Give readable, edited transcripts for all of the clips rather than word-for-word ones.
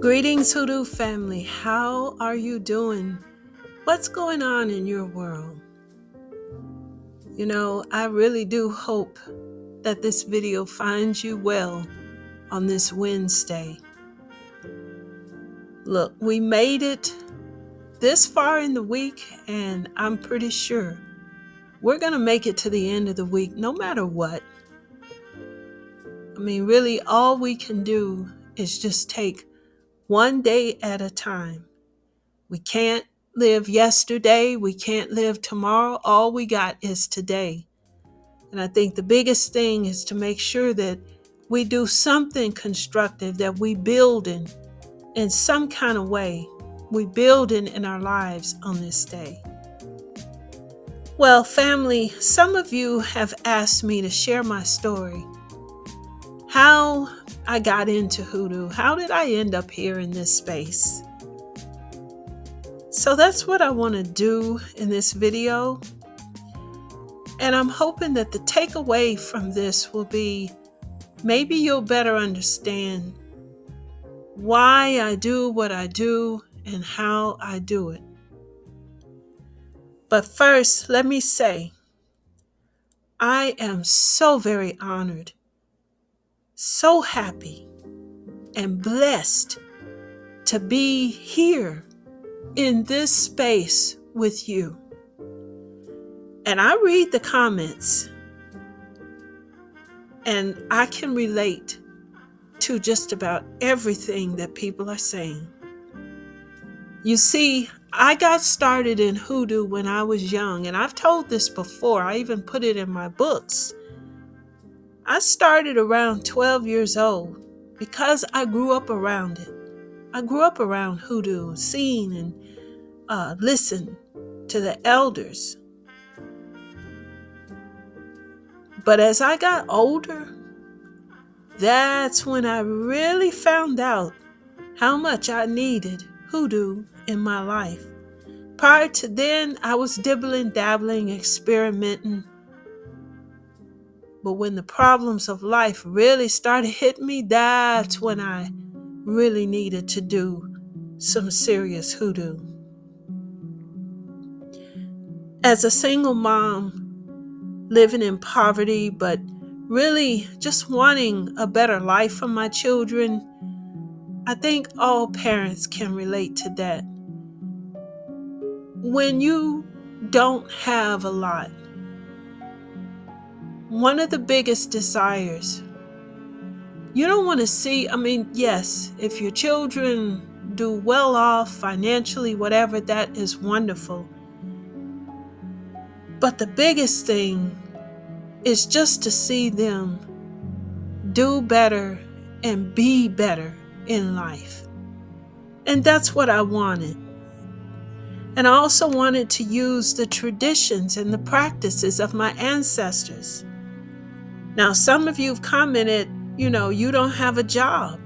Greetings, Hoodoo family. How are you doing? What's going on in your world? I really do hope that this video finds you well on this Wednesday. Look, we made it this far in the week, and I'm pretty sure we're going to make it to the end of the week no matter what. Really, all we can do is just take one day at a time. We can't live yesterday. We can't live tomorrow. All we got is today. And I think the biggest thing is to make sure that we do something constructive, that we build in some kind of way. We build in our lives on this day. Well, family, some of you have asked me to share my story. How I got into Hoodoo. How did I end up here in this space? So that's what I want to do in this video. And I'm hoping that the takeaway from this will be maybe you'll better understand why I do what I do and how I do it. But first, let me say, I am so very honored, so happy, and blessed to be here in this space with you. And I read the comments, and I can relate to just about everything that people are saying. You see, I got started in Hoodoo when I was young, and I've told this before. I even put it in my books. I started around 12 years old because I grew up around it. I grew up around Hoodoo, seeing and listened to the elders. But as I got older, that's when I really found out how much I needed Hoodoo in my life. Prior to then, I was dibbling, dabbling, experimenting. But when the problems of life really started hitting me, that's when I really needed to do some serious Hoodoo. As a single mom, living in poverty, but really just wanting a better life for my children, I think all parents can relate to that. When you don't have a lot, one of the biggest desires, you don't want to see, yes, if your children do well off financially, whatever, that is wonderful. But the biggest thing is just to see them do better and be better in life. And that's what I wanted. And I also wanted to use the traditions and the practices of my ancestors. Now, some of you have commented, you don't have a job.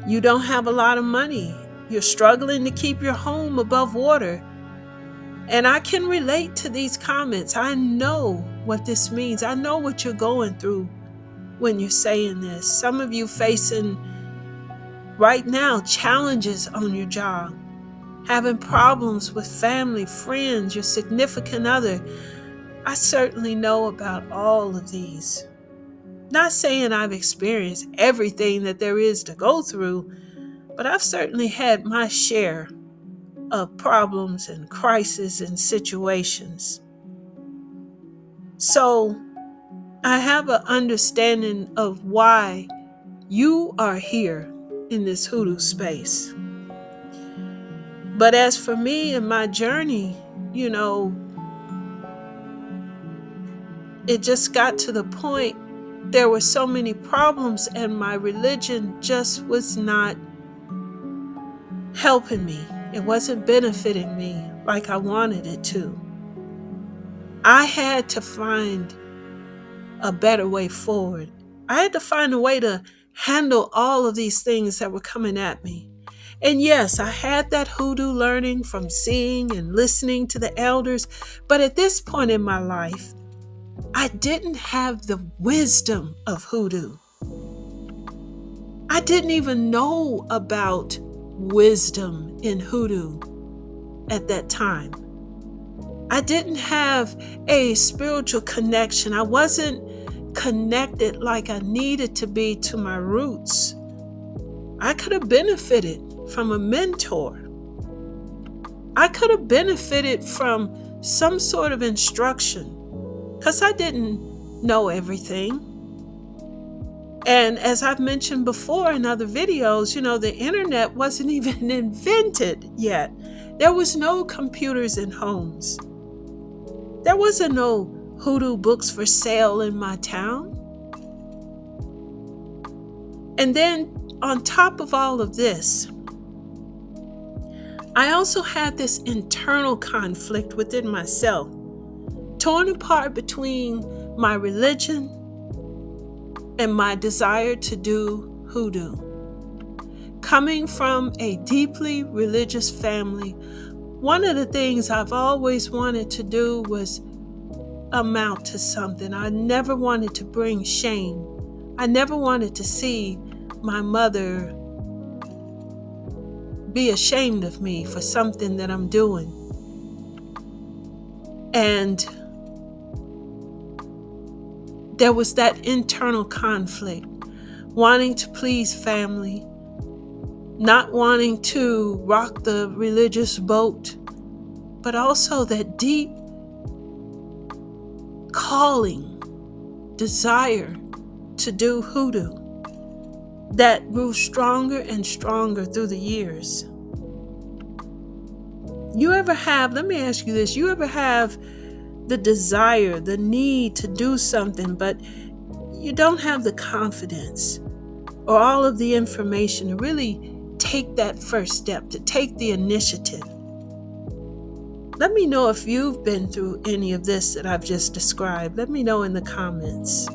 You don't have a lot of money. You're struggling to keep your home above water. And I can relate to these comments. I know what this means. I know what you're going through when you're saying this. Some of you facing right now challenges on your job, having problems with family, friends, your significant other. I certainly know about all of these. Not saying I've experienced everything that there is to go through, but I've certainly had my share of problems and crises and situations. So I have an understanding of why you are here in this Hoodoo space. But as for me and my journey, it just got to the point there were so many problems and my religion just was not helping me. It wasn't benefiting me like I wanted it to. I had to find a better way forward. I had to find a way to handle all of these things that were coming at me. And yes, I had that Hoodoo learning from seeing and listening to the elders, but at this point in my life, I didn't have the wisdom of Hoodoo. I didn't even know about wisdom in hoodoo at that time. I didn't have a spiritual connection. I wasn't connected like I needed to be to my roots. I could have benefited from a mentor. I could have benefited from some sort of instruction because I didn't know everything. And as I've mentioned before in other videos, the internet wasn't even invented yet. There was no computers in homes. There wasn't no hoodoo books for sale in my town. And then on top of all of this, I also had this internal conflict within myself, torn apart between my religion and my desire to do hoodoo. Coming from a deeply religious family, one of the things I've always wanted to do was amount to something. I never wanted to bring shame. I never wanted to see my mother be ashamed of me for something that I'm doing. And there was that internal conflict, wanting to please family, not wanting to rock the religious boat, but also that deep calling, desire to do hoodoo that grew stronger and stronger through the years. Let me ask you this, you ever have the desire, the need to do something, but you don't have the confidence or all of the information to really take that first step, to take the initiative? Let me know if you've been through any of this that I've just described. Let me know in the comments.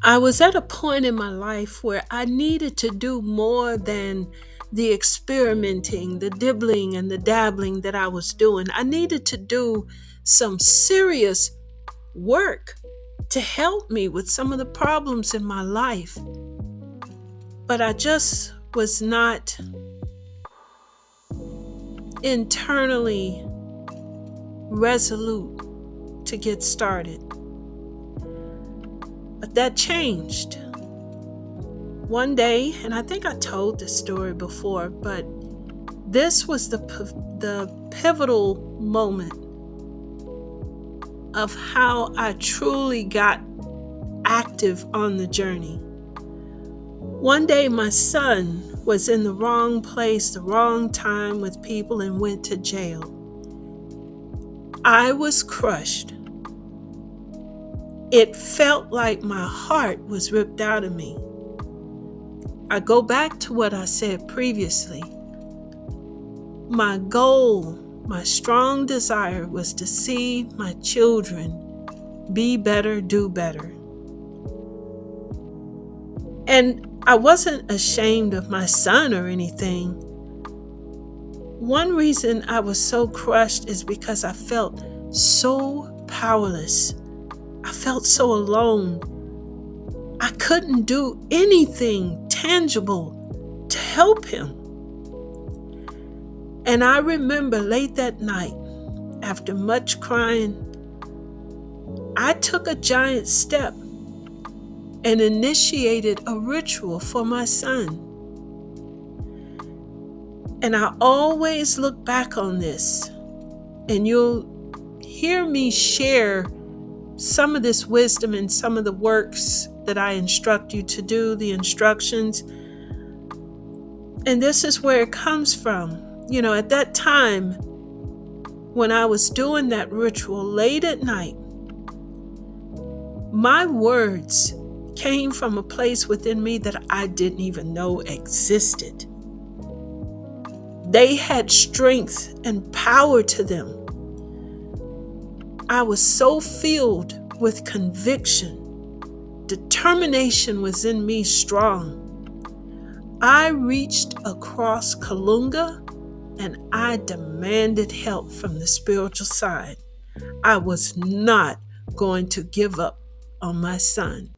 I was at a point in my life where I needed to do more than the experimenting, the dibbling and the dabbling that I was doing. I needed to do some serious work to help me with some of the problems in my life. But I just was not internally resolute to get started. But that changed. One day, and I think I told this story before, but this was the pivotal moment of how I truly got active on the journey. One day, my son was in the wrong place, the wrong time with people, and went to jail. I was crushed. It felt like my heart was ripped out of me. I go back to what I said previously. My goal, my strong desire was to see my children be better, do better. And I wasn't ashamed of my son or anything. One reason I was so crushed is because I felt so powerless. I felt so alone. I couldn't do anything tangible to help him. And I remember late that night, after much crying, I took a giant step and initiated a ritual for my son. And I always look back on this, and you'll hear me share some of this wisdom and some of the works that I instruct you to do, the instructions. And this is where it comes from. At that time, when I was doing that ritual late at night, my words came from a place within me that I didn't even know existed. They had strength and power to them. I was so filled with conviction. Determination was in me strong. I reached across Kalunga and I demanded help from the spiritual side. I was not going to give up on my son.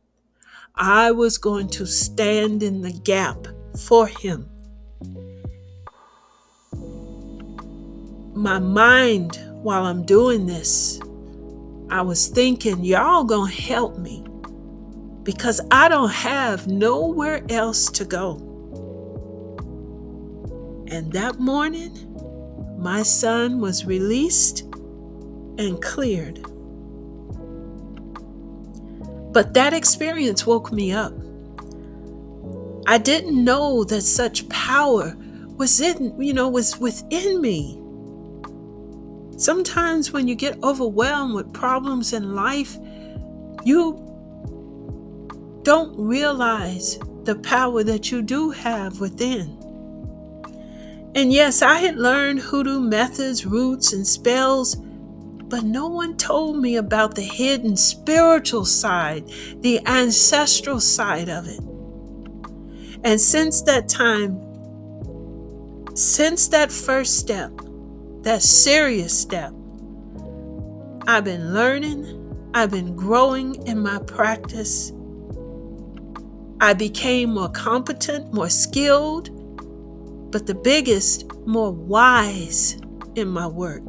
I was going to stand in the gap for him. My mind, while I'm doing this, I was thinking, y'all gonna help me because I don't have nowhere else to go. And that morning, my son was released and cleared. But that experience woke me up. I didn't know that such power was within me. Sometimes when you get overwhelmed with problems in life, you don't realize the power that you do have within. And yes, I had learned hoodoo methods, roots, and spells, but no one told me about the hidden spiritual side, the ancestral side of it. And since that time, since that first step, that serious step, I've been learning, I've been growing in my practice. I became more competent, more skilled, but the biggest, more wise in my work,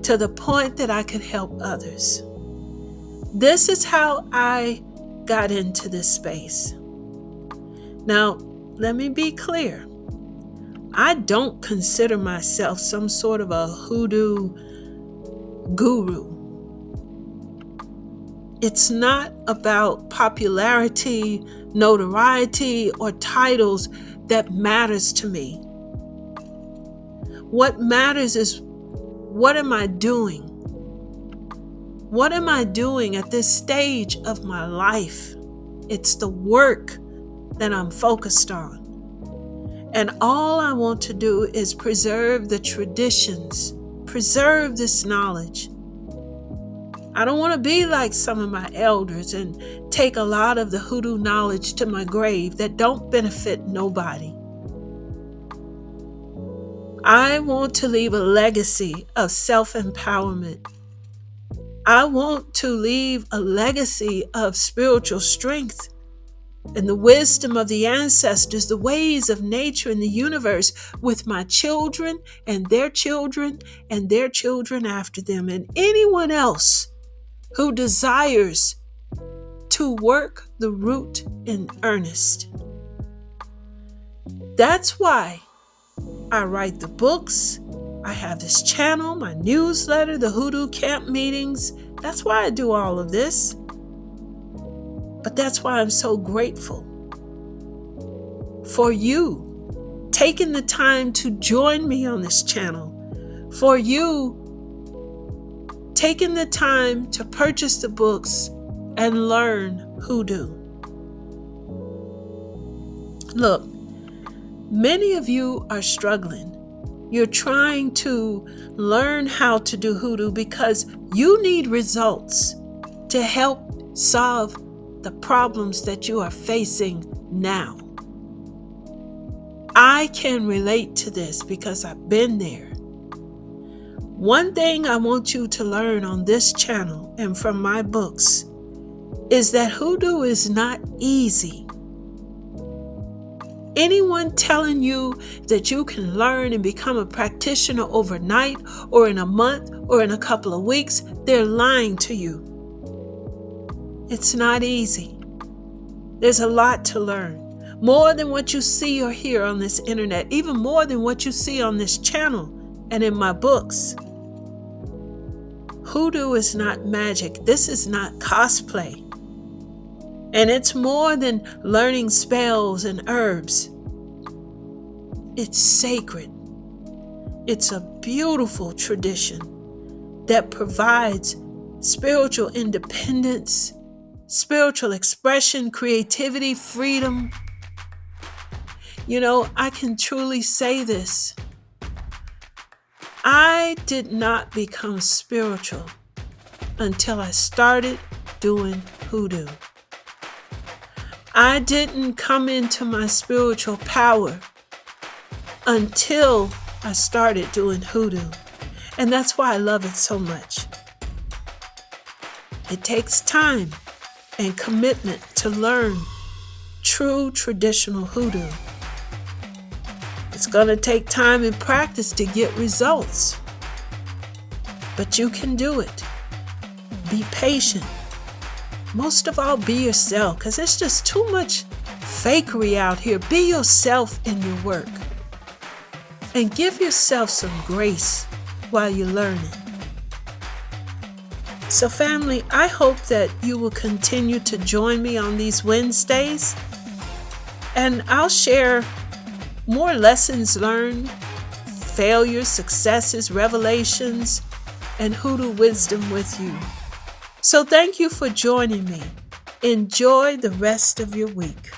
to the point that I could help others. This is how I got into this space. Now, let me be clear. I don't consider myself some sort of a hoodoo guru. It's not about popularity, notoriety, or titles that matters to me. What matters is, what am I doing? What am I doing at this stage of my life? It's the work that I'm focused on. And all I want to do is preserve the traditions, preserve this knowledge. I don't want to be like some of my elders and take a lot of the hoodoo knowledge to my grave that don't benefit nobody. I want to leave a legacy of self-empowerment. I want to leave a legacy of spiritual strength and the wisdom of the ancestors, the ways of nature and the universe, with my children and their children and their children after them, and anyone else who desires to work the root in earnest. That's why I write the books. I have this channel, my newsletter, the Hoodoo Camp meetings. That's why I do all of this. But that's why I'm so grateful for you taking the time to join me on this channel, for you taking the time to purchase the books and learn hoodoo. Look, many of you are struggling. You're trying to learn how to do hoodoo because you need results to help solve the problems that you are facing now. I can relate to this because I've been there. One thing I want you to learn on this channel and from my books is that hoodoo is not easy. Anyone telling you that you can learn and become a practitioner overnight or in a month or in a couple of weeks, they're lying to you. It's not easy. There's a lot to learn. More than what you see or hear on this internet, even more than what you see on this channel and in my books. Hoodoo is not magic. This is not cosplay. And it's more than learning spells and herbs. It's sacred. It's a beautiful tradition that provides spiritual independence, spiritual expression, creativity, freedom. You know, I can truly say this. I did not become spiritual until I started doing hoodoo. I didn't come into my spiritual power until I started doing hoodoo. And that's why I love it so much. It takes time and commitment to learn true traditional hoodoo. It's going to take time and practice to get results. But you can do it. Be patient. Most of all, be yourself, because there's just too much fakery out here. Be yourself in your work. And give yourself some grace while you're learning. So family, I hope that you will continue to join me on these Wednesdays. And I'll share more lessons learned, failures, successes, revelations, and hoodoo wisdom with you. So thank you for joining me. Enjoy the rest of your week.